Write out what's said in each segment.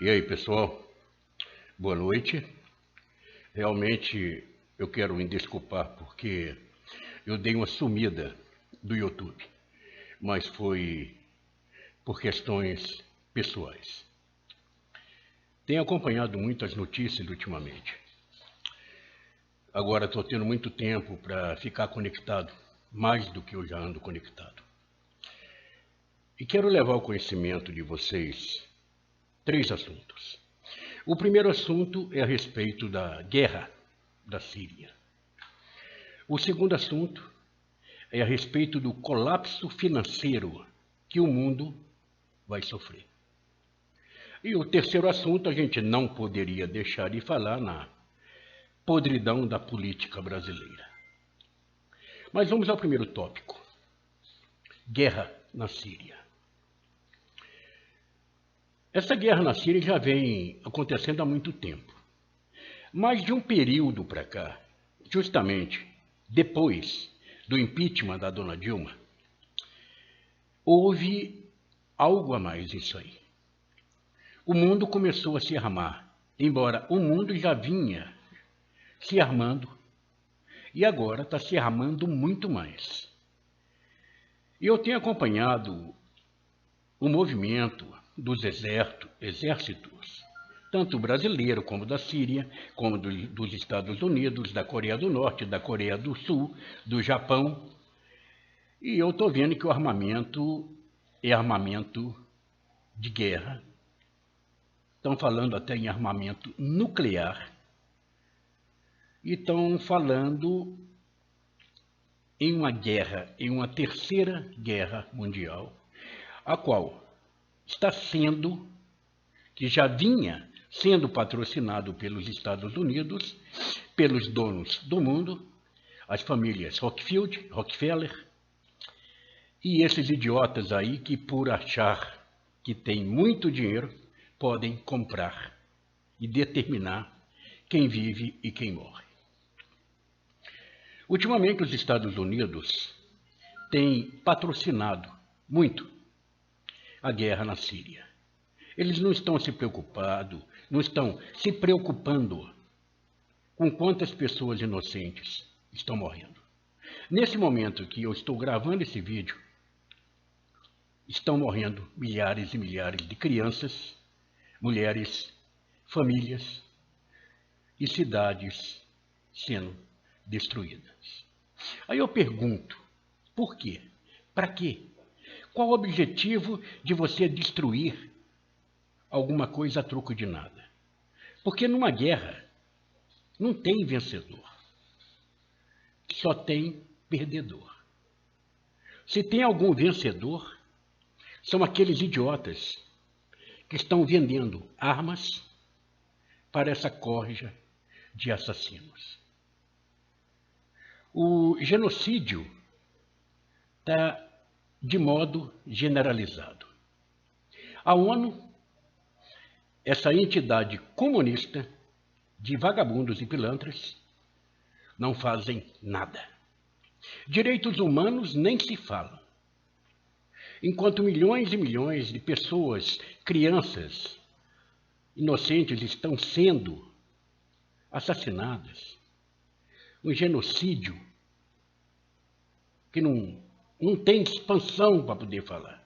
E aí, pessoal? Boa noite. Realmente eu quero me desculpar porque eu dei uma sumida do YouTube, mas foi por questões pessoais. Tenho acompanhado muitas notícias ultimamente. Agora estou tendo muito tempo para ficar conectado, mais do que eu já ando conectado. E quero levar ao conhecimento de vocês 3 assuntos. O primeiro assunto é a respeito da guerra da Síria. O segundo assunto é a respeito do colapso financeiro que o mundo vai sofrer. E o terceiro assunto a gente não poderia deixar de falar na podridão da política brasileira. Mas vamos ao primeiro tópico: guerra na Síria. Essa guerra na Síria já vem acontecendo há muito tempo. Mas de um período para cá, justamente depois do impeachment da dona Dilma, houve algo a mais isso aí. O mundo começou a se armar, embora o mundo já vinha se armando, e agora está se armando muito mais. E eu tenho acompanhado o movimento dos exércitos, tanto brasileiro como da Síria, como dos Estados Unidos, da Coreia do Norte, da Coreia do Sul, do Japão. E eu estou vendo que o armamento é armamento de guerra. Estão falando até em armamento nuclear. E estão falando em uma guerra, em uma terceira guerra mundial, a qual está sendo, que já vinha sendo patrocinado pelos Estados Unidos, pelos donos do mundo, as famílias Rockefeller, e esses idiotas aí que, por achar que tem muito dinheiro, podem comprar e determinar quem vive e quem morre. Ultimamente, os Estados Unidos têm patrocinado muito a guerra na Síria. Eles não estão se preocupando com quantas pessoas inocentes estão morrendo. Nesse momento que eu estou gravando esse vídeo, estão morrendo milhares e milhares de crianças, mulheres, famílias e cidades sendo destruídas. Aí eu pergunto, por quê? Para quê? Qual o objetivo de você destruir alguma coisa a troco de nada? Porque numa guerra não tem vencedor, só tem perdedor. Se tem algum vencedor, são aqueles idiotas que estão vendendo armas para essa corja de assassinos. O genocídio está de modo generalizado. A ONU, essa entidade comunista de vagabundos e pilantras, não fazem nada. Direitos humanos nem se falam. Enquanto milhões e milhões de pessoas, crianças, inocentes estão sendo assassinadas, um genocídio que não tem expansão para poder falar.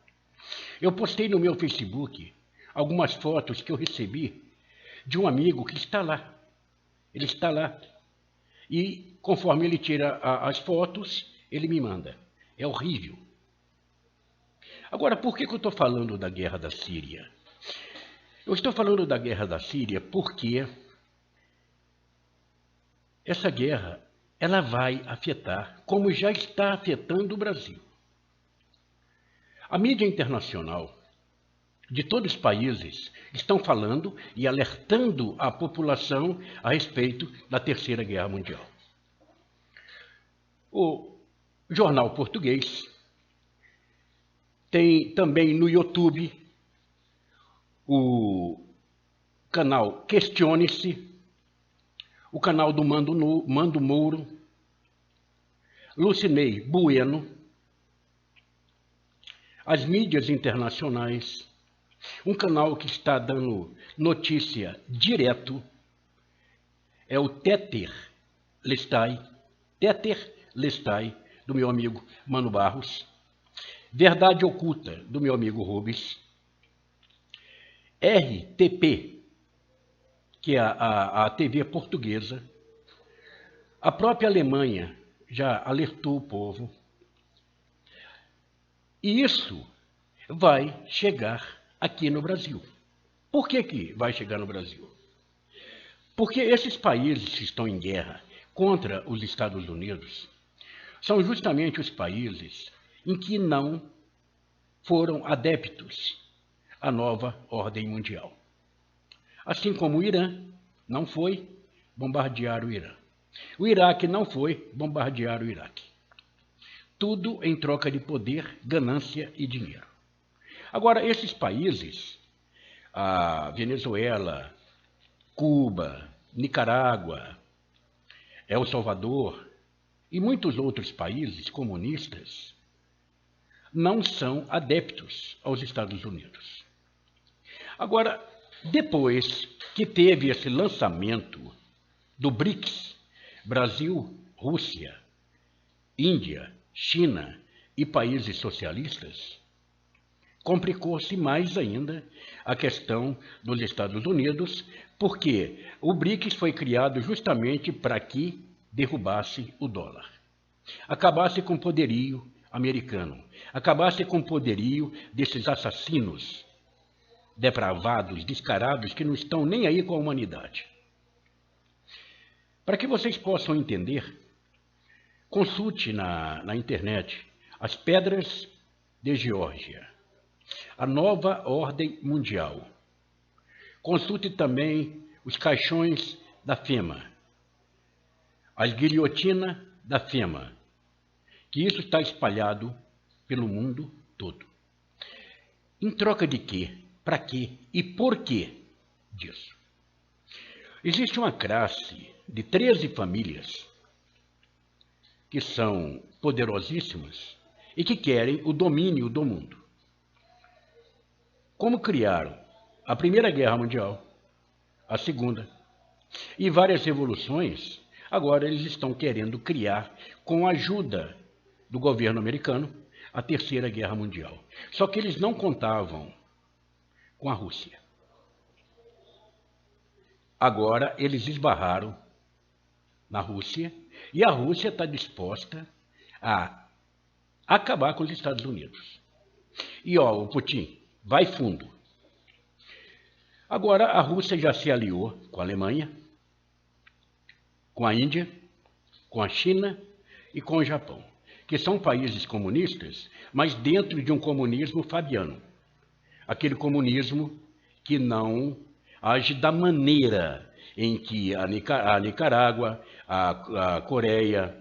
Eu postei no meu Facebook algumas fotos que eu recebi de um amigo que está lá. Ele está lá. E conforme ele tira as fotos, ele me manda. É horrível. Agora, por que eu estou falando da guerra da Síria? Eu estou falando da guerra da Síria porque essa guerra ela vai afetar, como já está afetando o Brasil. A mídia internacional de todos os países estão falando e alertando a população a respeito da Terceira Guerra Mundial. O jornal português tem também no YouTube o canal Questione-se, o canal do Mando Mouro, Lucinei Bueno, as mídias internacionais, Um canal que está dando notícia direto é o Tether Lestai, do meu amigo Mano Barros, Verdade Oculta, do meu amigo Rubens, RTP, que é a TV portuguesa, a própria Alemanha já alertou o povo, e isso vai chegar aqui no Brasil. Por que vai chegar no Brasil? Porque esses países que estão em guerra contra os Estados Unidos são justamente os países em que não foram adeptos à nova ordem mundial. Assim como o Irã não foi, bombardear o Irã. O Iraque não foi, bombardear o Iraque. Tudo em troca de poder, ganância e dinheiro. Agora, esses países, a Venezuela, Cuba, Nicarágua, El Salvador e muitos outros países comunistas não são adeptos aos Estados Unidos. Agora, depois que teve esse lançamento do BRICS, Brasil, Rússia, Índia, China e países socialistas, complicou-se mais ainda a questão dos Estados Unidos, porque o BRICS foi criado justamente para que derrubasse o dólar, acabasse com o poderio americano, acabasse com o poderio desses assassinos depravados, descarados, que não estão nem aí com a humanidade. Para que vocês possam entender, consulte na internet as Pedras de Geórgia, a nova ordem mundial. Consulte também os caixões da FEMA, as guilhotinas da FEMA, que isso está espalhado pelo mundo todo. Em troca de quê? Para quê? E por quê disso? Existe uma classe de 13 famílias que são poderosíssimas e que querem o domínio do mundo. Como criaram a Primeira Guerra Mundial, a Segunda e várias revoluções, agora eles estão querendo criar, com a ajuda do governo americano, a Terceira Guerra Mundial. Só que eles não contavam com a Rússia. Agora eles esbarraram na Rússia e a Rússia está disposta a acabar com os Estados Unidos. E o Putin vai fundo. Agora a Rússia já se aliou com a Alemanha, com a Índia, com a China e com o Japão, que são países comunistas, mas dentro de um comunismo fabiano. Aquele comunismo que não age da maneira em que a Nicarágua, a Coreia,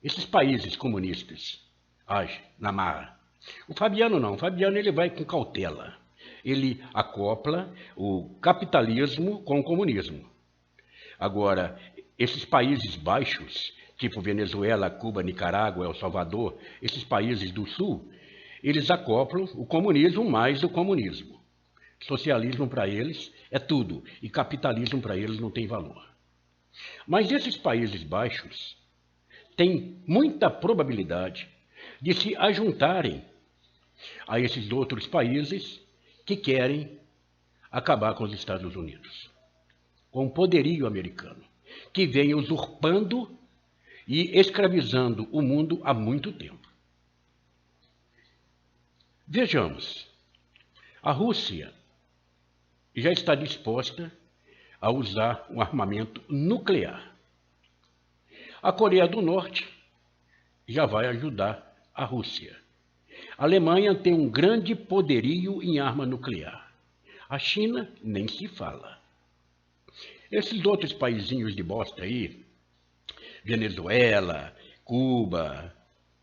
esses países comunistas agem na marra. O fabiano não, o fabiano ele vai com cautela. Ele acopla o capitalismo com o comunismo. Agora, esses países baixos, tipo Venezuela, Cuba, Nicarágua, El Salvador, esses países do sul, eles acoplam o comunismo mais o comunismo. Socialismo para eles é tudo e capitalismo para eles não tem valor. Mas esses países baixos têm muita probabilidade de se ajuntarem a esses outros países que querem acabar com os Estados Unidos, com o poderio americano, que vem usurpando e escravizando o mundo há muito tempo. Vejamos, a Rússia já está disposta a usar um armamento nuclear. A Coreia do Norte já vai ajudar a Rússia. A Alemanha tem um grande poderio em arma nuclear. A China nem se fala. Esses outros paizinhos de bosta aí, Venezuela, Cuba,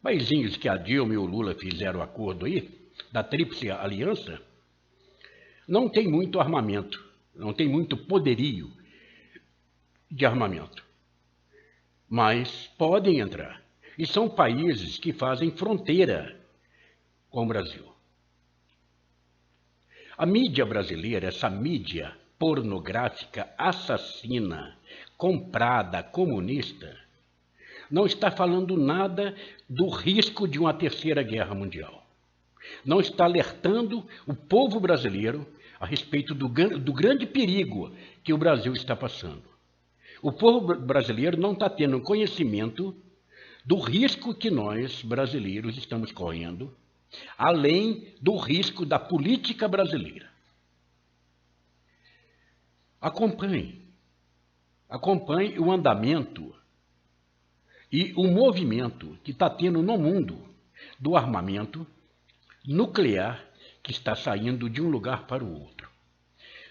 paizinhos que a Dilma e o Lula fizeram acordo aí, da Tríplice Aliança, não tem muito armamento, não tem muito poderio de armamento, mas podem entrar. E são países que fazem fronteira com o Brasil. A mídia brasileira, essa mídia pornográfica, assassina, comprada, comunista, não está falando nada do risco de uma terceira guerra mundial. Não está alertando o povo brasileiro a respeito do grande perigo que o Brasil está passando. O povo brasileiro não está tendo conhecimento do risco que nós, brasileiros, estamos correndo, além do risco da política brasileira. Acompanhe o andamento e o movimento que está tendo no mundo do armamento nuclear que está saindo de um lugar para o outro.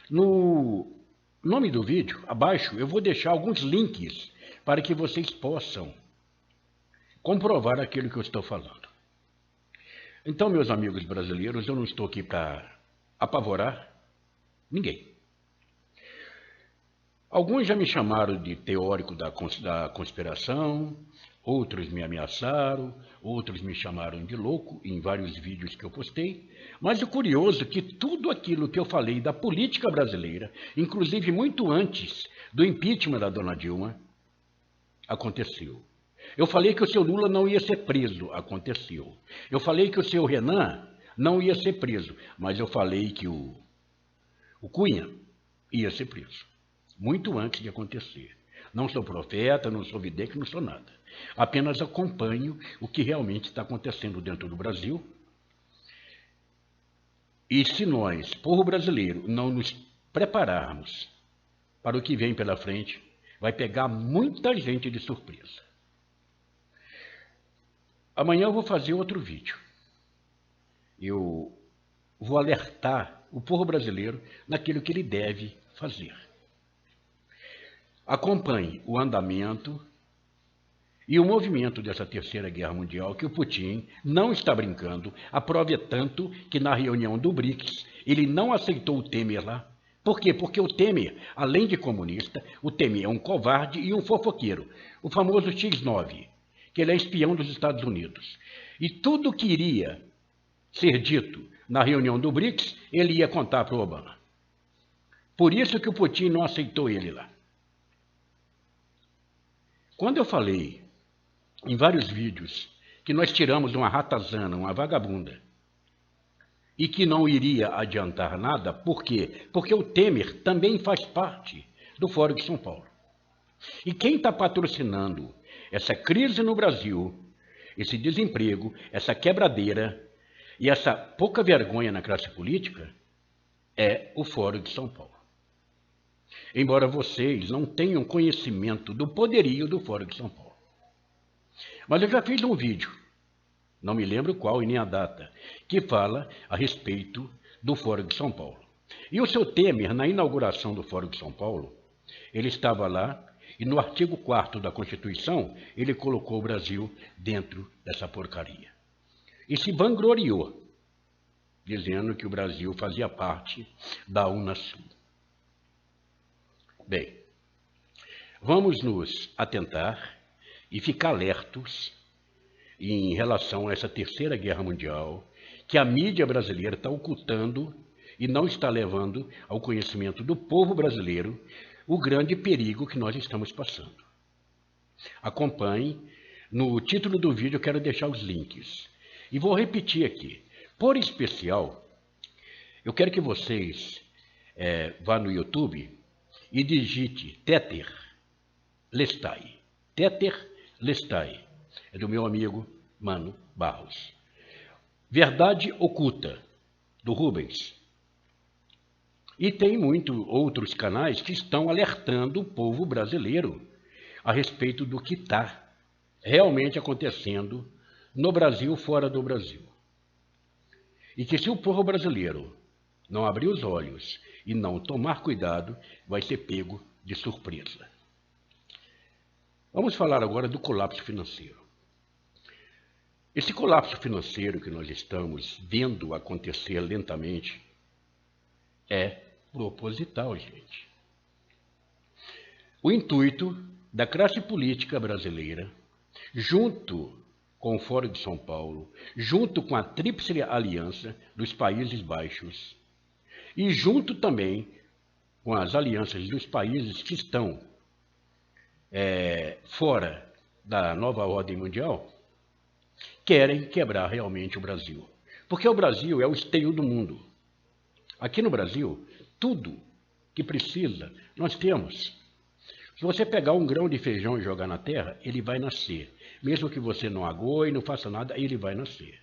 No nome do vídeo, abaixo, eu vou deixar alguns links para que vocês possam comprovar aquilo que eu estou falando. Então, meus amigos brasileiros, eu não estou aqui para apavorar ninguém. Alguns já me chamaram de teórico da conspiração, outros me ameaçaram, outros me chamaram de louco em vários vídeos que eu postei. Mas o curioso é que tudo aquilo que eu falei da política brasileira, inclusive muito antes do impeachment da dona Dilma, aconteceu. Eu falei que o seu Lula não ia ser preso, aconteceu. Eu falei que o seu Renan não ia ser preso, mas eu falei que o Cunha ia ser preso. Muito antes de acontecer. Não sou profeta, não sou vidente, não sou nada. Apenas acompanho o que realmente está acontecendo dentro do Brasil. E se nós, povo brasileiro, não nos prepararmos para o que vem pela frente, vai pegar muita gente de surpresa. Amanhã eu vou fazer outro vídeo. Eu vou alertar o povo brasileiro naquilo que ele deve fazer. Acompanhe o andamento e o movimento dessa terceira guerra mundial, que o Putin não está brincando. A prova é tanto que na reunião do BRICS ele não aceitou o Temer lá. Por quê? Porque o Temer, além de comunista, o Temer é um covarde e um fofoqueiro. O famoso X9, que ele é espião dos Estados Unidos. E tudo que iria ser dito na reunião do BRICS, ele ia contar para o Obama. Por isso que o Putin não aceitou ele lá. Quando eu falei em vários vídeos que nós tiramos uma ratazana, uma vagabunda, e que não iria adiantar nada, por quê? Porque o Temer também faz parte do Fórum de São Paulo. E quem está patrocinando essa crise no Brasil, esse desemprego, essa quebradeira e essa pouca vergonha na classe política é o Fórum de São Paulo. Embora vocês não tenham conhecimento do poderio do Fórum de São Paulo. Mas eu já fiz um vídeo, não me lembro qual e nem a data, que fala a respeito do Fórum de São Paulo. E o seu Temer, na inauguração do Fórum de São Paulo, ele estava lá e no artigo 4º da Constituição, ele colocou o Brasil dentro dessa porcaria. E se vangloriou, dizendo que o Brasil fazia parte da Unasul. Bem, vamos nos atentar e ficar alertos em relação a essa terceira guerra mundial que a mídia brasileira está ocultando e não está levando ao conhecimento do povo brasileiro o grande perigo que nós estamos passando. Acompanhe, no título do vídeo eu quero deixar os links. E vou repetir aqui, por especial, eu quero que vocês vá no YouTube e digite Teter Lestai. Teter Lestai. É do meu amigo Mano Barros. Verdade Oculta, do Rubens. E tem muitos outros canais que estão alertando o povo brasileiro a respeito do que está realmente acontecendo no Brasil, fora do Brasil. E que se o povo brasileiro não abrir os olhos e não tomar cuidado, vai ser pego de surpresa. Vamos falar agora do colapso financeiro. Esse colapso financeiro que nós estamos vendo acontecer lentamente é proposital, gente. O intuito da classe política brasileira, junto com o Fórum de São Paulo, junto com a Tríplice Aliança dos Países Baixos, e junto também com as alianças dos países que estão fora da nova ordem mundial, querem quebrar realmente o Brasil. Porque o Brasil é o esteio do mundo. Aqui no Brasil, tudo que precisa, nós temos. Se você pegar um grão de feijão e jogar na terra, ele vai nascer. Mesmo que você não ague, não faça nada, ele vai nascer.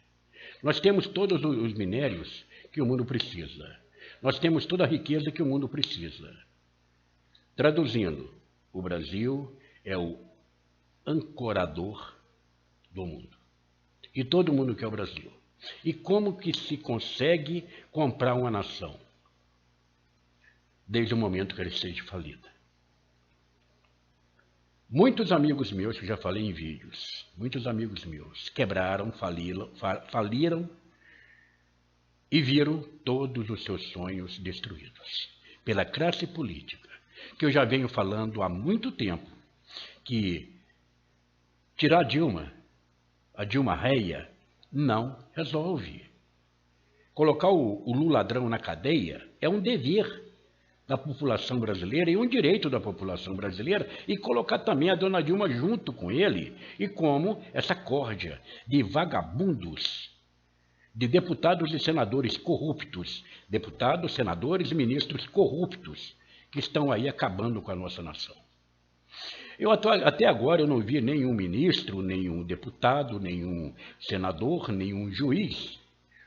Nós temos todos os minérios que o mundo precisa. Nós temos toda a riqueza que o mundo precisa. Traduzindo, o Brasil é o ancorador do mundo. E todo mundo quer o Brasil. E como que se consegue comprar uma nação? Desde o momento que ela esteja falida. Muitos amigos meus, que já falei em vídeos, muitos amigos meus quebraram, faliram e viram todos os seus sonhos destruídos pela classe política, que eu já venho falando há muito tempo, que tirar a Dilma réia, não resolve. Colocar o Lula ladrão na cadeia é um dever da população brasileira e um direito da população brasileira, e colocar também a dona Dilma junto com ele, e como essa córdia de vagabundos, de deputados e senadores corruptos, deputados, senadores e ministros corruptos, que estão aí acabando com a nossa nação. Até agora eu não vi nenhum ministro, nenhum deputado, nenhum senador, nenhum juiz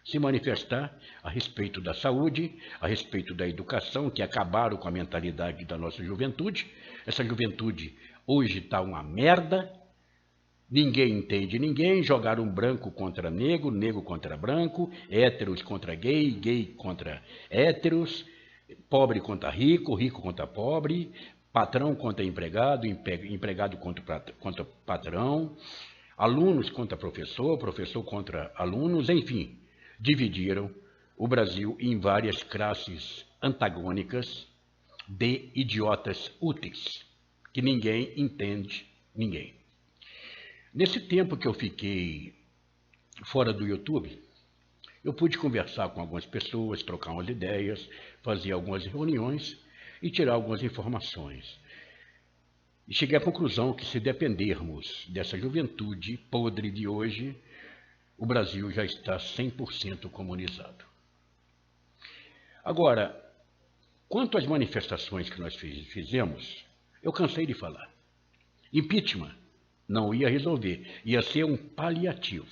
se manifestar a respeito da saúde, a respeito da educação, que acabaram com a mentalidade da nossa juventude. Essa juventude hoje está uma merda, ninguém entende ninguém, jogaram branco contra negro, negro contra branco, héteros contra gay, gay contra héteros, pobre contra rico, rico contra pobre, patrão contra empregado, empregado contra patrão, alunos contra professor, professor contra alunos, enfim. Dividiram o Brasil em várias classes antagônicas de idiotas úteis, que ninguém entende ninguém. Nesse tempo que eu fiquei fora do YouTube, eu pude conversar com algumas pessoas, trocar umas ideias, fazer algumas reuniões e tirar algumas informações. E cheguei à conclusão que, se dependermos dessa juventude podre de hoje, o Brasil já está 100% comunizado. Agora, quanto às manifestações que nós fizemos, eu cansei de falar. Impeachment não ia resolver, ia ser um paliativo.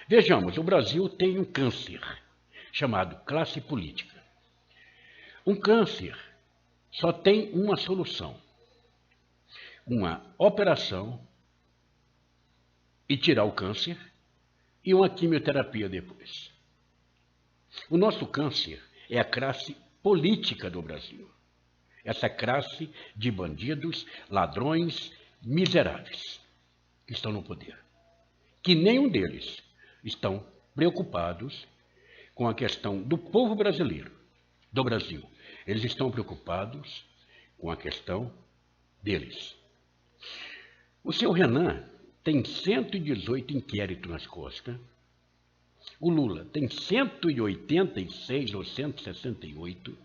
Vejamos, o Brasil tem um câncer chamado classe política. Um câncer só tem uma solução: uma operação e tirar o câncer, e uma quimioterapia depois. O nosso câncer é a classe política do Brasil. Essa classe de bandidos, ladrões, miseráveis que estão no poder. Que nenhum deles estão preocupados com a questão do povo brasileiro, do Brasil. Eles estão preocupados com a questão deles. O seu Renan tem 118 inquéritos nas costas. O Lula tem 186 ou 168.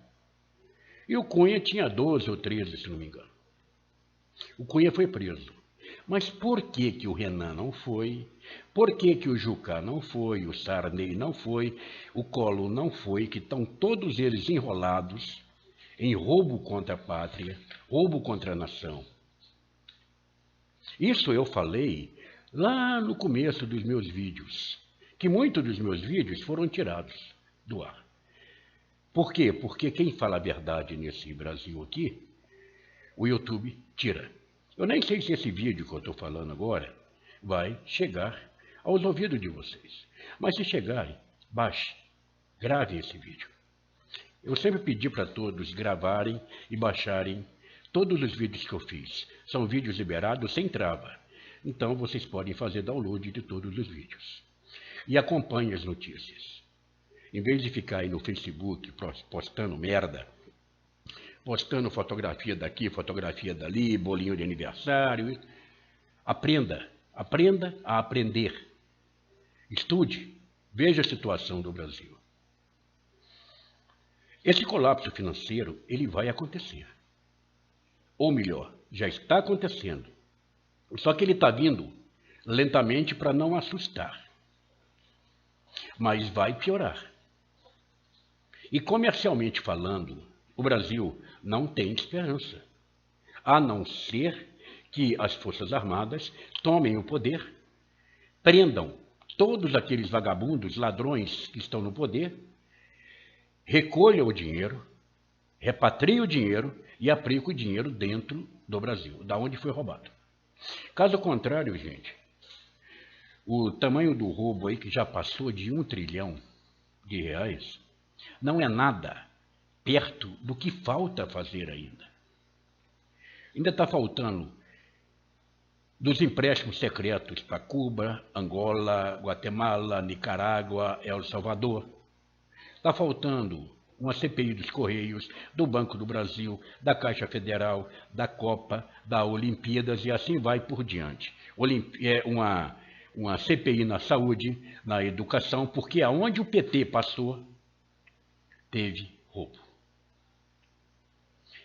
E o Cunha tinha 12 ou 13, se não me engano. O Cunha foi preso. Mas por que que o Renan não foi? Por que que o Jucá não foi? O Sarney não foi? O Collor não foi? Que estão todos eles enrolados em roubo contra a pátria, roubo contra a nação. Isso eu falei lá no começo dos meus vídeos, que muitos dos meus vídeos foram tirados do ar. Por quê? Porque quem fala a verdade nesse Brasil aqui, o YouTube tira. Eu nem sei se esse vídeo que eu estou falando agora vai chegar aos ouvidos de vocês. Mas se chegar, baixe, grave esse vídeo. Eu sempre pedi para todos gravarem e baixarem todos os vídeos que eu fiz. São vídeos liberados sem trava. Então vocês podem fazer download de todos os vídeos. E acompanhem as notícias. Em vez de ficar aí no Facebook postando merda, postando fotografia daqui, fotografia dali, bolinho de aniversário, aprenda a aprender. Estude, veja a situação do Brasil. Esse colapso financeiro, ele vai acontecer. Ou melhor, já está acontecendo. Só que ele está vindo lentamente para não assustar. Mas vai piorar. E comercialmente falando, o Brasil não tem esperança, a não ser que as Forças Armadas tomem o poder, prendam todos aqueles vagabundos, ladrões que estão no poder, recolham o dinheiro, repatriem o dinheiro e apliquem o dinheiro dentro do Brasil, da onde foi roubado. Caso contrário, gente, o tamanho do roubo aí que já passou de R$1 trilhão, não é nada perto do que falta fazer ainda. Ainda está faltando dos empréstimos secretos para Cuba, Angola, Guatemala, Nicarágua, El Salvador. Está faltando uma CPI dos Correios, do Banco do Brasil, da Caixa Federal, da Copa, da Olimpíadas e assim vai por diante. Uma CPI na saúde, na educação, porque aonde o PT passou, teve roubo.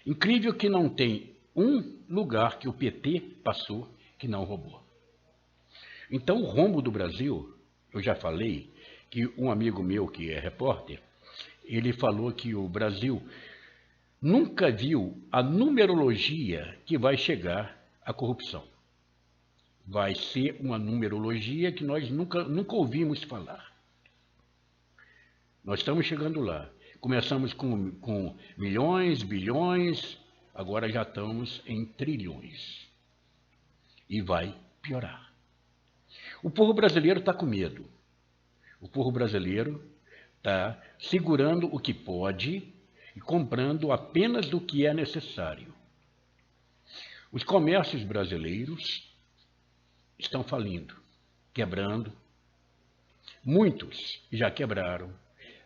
Incrível que não tem um lugar que o PT passou que não roubou. Então, o rombo do Brasil, eu já falei que um amigo meu que é repórter, ele falou que o Brasil nunca viu a numerologia que vai chegar à corrupção. Vai ser uma numerologia que nós nunca ouvimos falar. Nós estamos chegando lá. Começamos com milhões, bilhões, agora já estamos em trilhões. E vai piorar. O povo brasileiro está com medo. O povo brasileiro está segurando o que pode e comprando apenas o que é necessário. Os comércios brasileiros estão falindo, quebrando. Muitos já quebraram.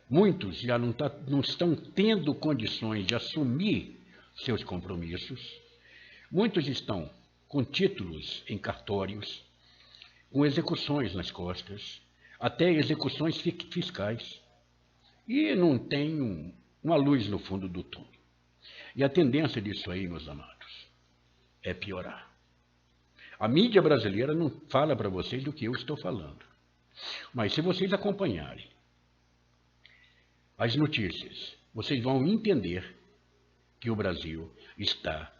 Muitos já não estão tendo condições de assumir seus compromissos. Muitos estão com títulos em cartórios, com execuções nas costas, até execuções fiscais. E não tem uma luz no fundo do túnel. E a tendência disso aí, meus amados, é piorar. A mídia brasileira não fala para vocês do que eu estou falando. Mas se vocês acompanharem as notícias, vocês vão entender que o Brasil está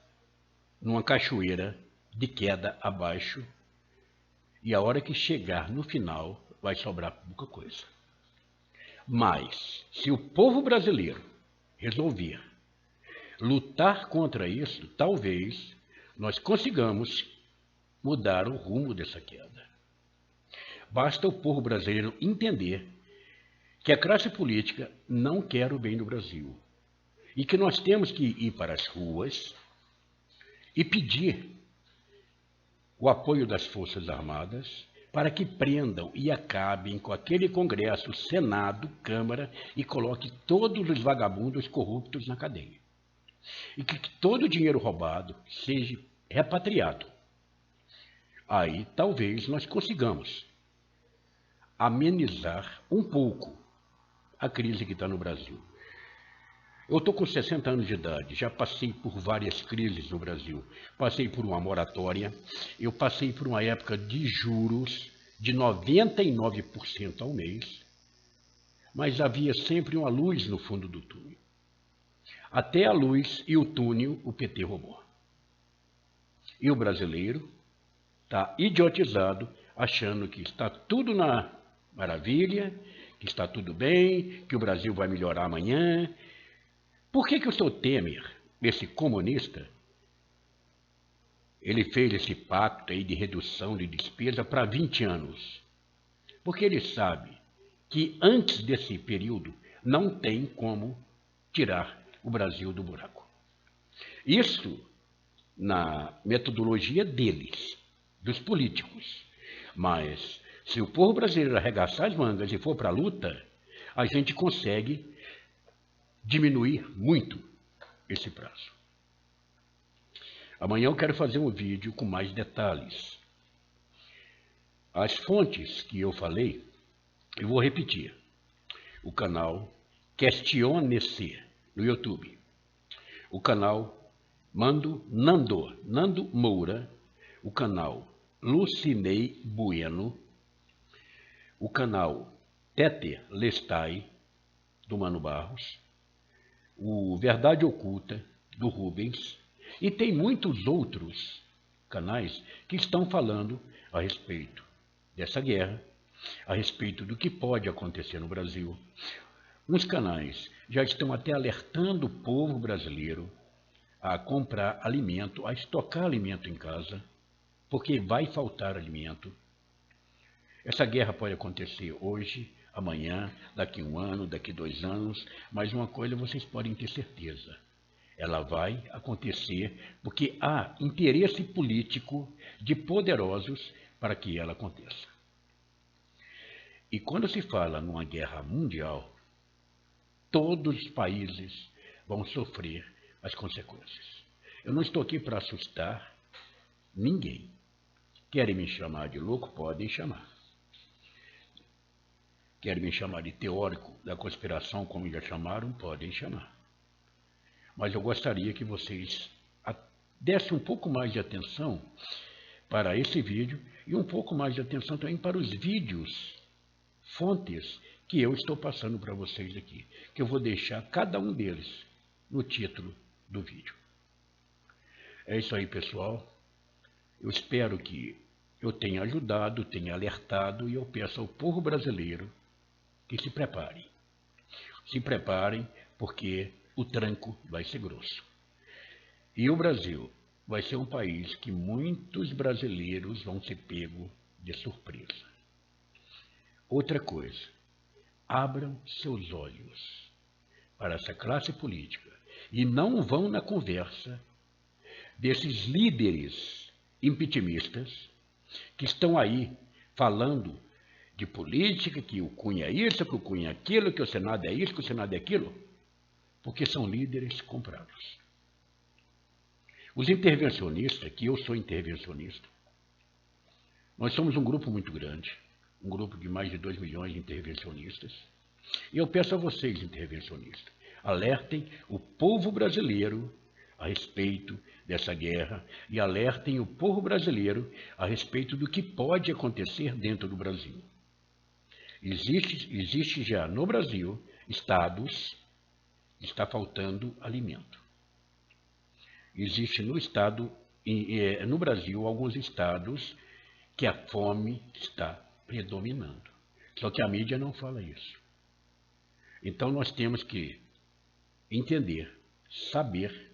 numa cachoeira de queda abaixo e a hora que chegar no final vai sobrar pouca coisa. Mas, se o povo brasileiro resolver lutar contra isso, talvez nós consigamos mudar o rumo dessa queda. Basta o povo brasileiro entender que a classe política não quer o bem do Brasil e que nós temos que ir para as ruas e pedir o apoio das Forças Armadas para que prendam e acabem com aquele Congresso, Senado, Câmara e coloque todos os vagabundos corruptos na cadeia. E que todo o dinheiro roubado seja repatriado. Aí talvez nós consigamos amenizar um pouco a crise que está no Brasil. Eu estou com 60 anos de idade, já passei por várias crises no Brasil. Passei por uma moratória, eu passei por uma época de juros de 99% ao mês, mas havia sempre uma luz no fundo do túnel. Até a luz e o túnel o PT roubou. E o brasileiro está idiotizado, achando que está tudo na maravilha, que está tudo bem, que o Brasil vai melhorar amanhã. Por que o Sr. Temer, esse comunista, ele fez esse pacto aí de redução de despesa para 20 anos? Porque ele sabe que antes desse período não tem como tirar o Brasil do buraco. Isso na metodologia deles, dos políticos. Mas se o povo brasileiro arregaçar as mangas e for para a luta, a gente consegue diminuir muito esse prazo. Amanhã eu quero fazer um vídeo com mais detalhes. As fontes que eu falei, eu vou repetir. O canal Questione-se no YouTube. O canal Nando Moura, o canal Lucinei Bueno, o canal Tete Lestai, do Mano Barros, o Verdade Oculta, do Rubens, e tem muitos outros canais que estão falando a respeito dessa guerra, a respeito do que pode acontecer no Brasil. Uns canais já estão até alertando o povo brasileiro a comprar alimento, a estocar alimento em casa, porque vai faltar alimento. Essa guerra pode acontecer hoje, amanhã, daqui a 1 ano, daqui a 2 anos, mas uma coisa vocês podem ter certeza: ela vai acontecer porque há interesse político de poderosos para que ela aconteça. E quando se fala numa guerra mundial, todos os países vão sofrer as consequências. Eu não estou aqui para assustar ninguém. Querem me chamar de louco? Podem chamar. Querem me chamar de teórico da conspiração, como já chamaram? Podem chamar. Mas eu gostaria que vocês dessem um pouco mais de atenção para esse vídeo e um pouco mais de atenção também para os vídeos, fontes que eu estou passando para vocês aqui, que eu vou deixar cada um deles no título do vídeo. É isso aí, pessoal. Eu espero que eu tenha ajudado, tenha alertado, e eu peço ao povo brasileiro que se preparem. Se preparem, porque o tranco vai ser grosso. E o Brasil vai ser um país que muitos brasileiros vão ser pegos de surpresa. Outra coisa, abram seus olhos para essa classe política e não vão na conversa desses líderes impeachmentistas que estão aí falando de política, que o Cunha é isso, que o Cunha é aquilo, que o Senado é isso, que o Senado é aquilo, porque são líderes comprados. Os intervencionistas, que eu sou intervencionista, nós somos um grupo muito grande, um grupo de mais de 2 milhões de intervencionistas, e eu peço a vocês, intervencionistas, alertem o povo brasileiro a respeito dessa guerra e alertem o povo brasileiro a respeito do que pode acontecer dentro do Brasil. Existe já no Brasil estados que está faltando alimento. Existe no Brasil alguns estados que a fome está predominando. Só que a mídia não fala isso. Então nós temos que entender, saber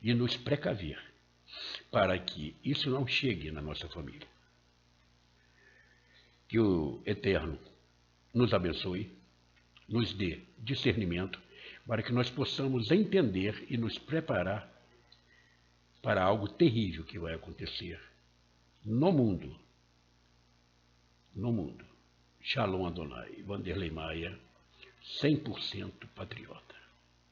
e nos precaver para que isso não chegue na nossa família. Que o Eterno nos abençoe, nos dê discernimento para que nós possamos entender e nos preparar para algo terrível que vai acontecer no mundo. No mundo. Shalom Adonai, Vanderlei Maia, 100% patriota.